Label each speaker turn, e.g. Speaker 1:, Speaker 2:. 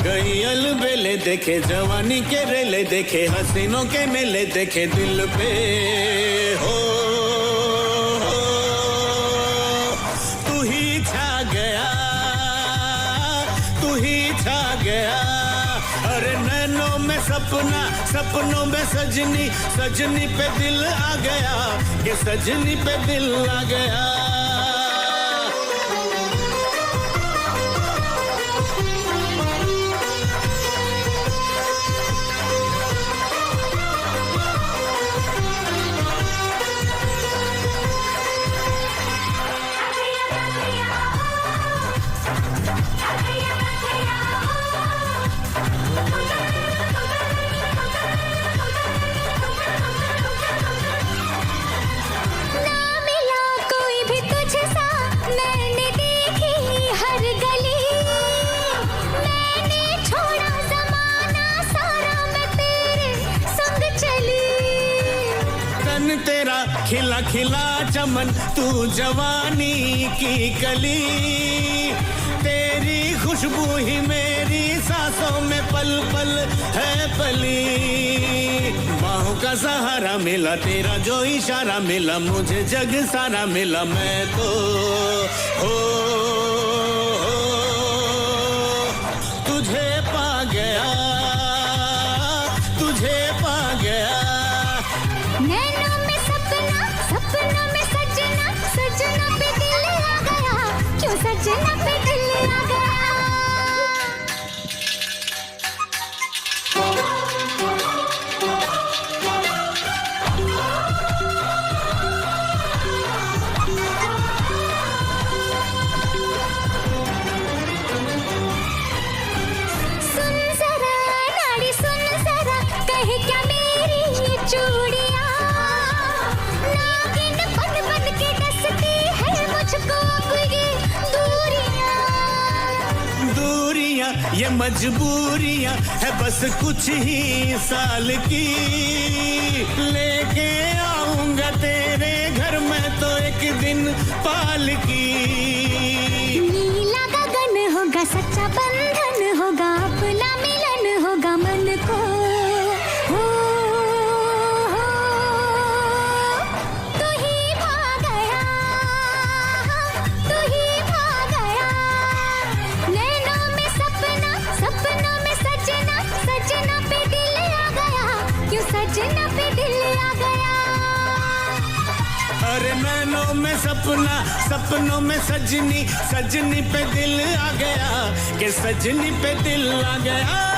Speaker 1: गई अलबेले देखे जवानी के रेले देखे हसीनों के मेले देखे दिल पे हो तू ही छा गया तू ही छा गया अरे नैनों में सपना सपनों में सजनी सजनी पे दिल आ गया कि सजनी पे दिल आ गया तेरा खिला खिला चमन तू जवानी की कली तेरी खुशबू ही मेरी सांसों में पल पल है पली बाहों का सहारा मिला तेरा जो इशारा मिला मुझे जग सारा मिला मैं तो हो तुझे पा गया तुझे पा गया
Speaker 2: सजना पे दिल आ गया सुन जरा नाड़ी सुन जरा कहे क्या मेरी चूड़ियां नागिन बन बन के डसती है मुझको
Speaker 1: ये मजबूरियां है बस कुछ ही साल की लेके आऊंगा तेरे घर में तो एक दिन पालकी
Speaker 2: नीला गगन होगा सच्चा बंधन होगा अपना मिलन होगा मन को तू ही भा गया तू ही भा गया नैनों में सपनों में सजना सजना पे दिल आ गया क्यों सजना पे दिल आ गया
Speaker 1: अरे नैनों में सपना सपनों में सजनी सजनी पे दिल आ गया कि सजनी पे दिल आ गया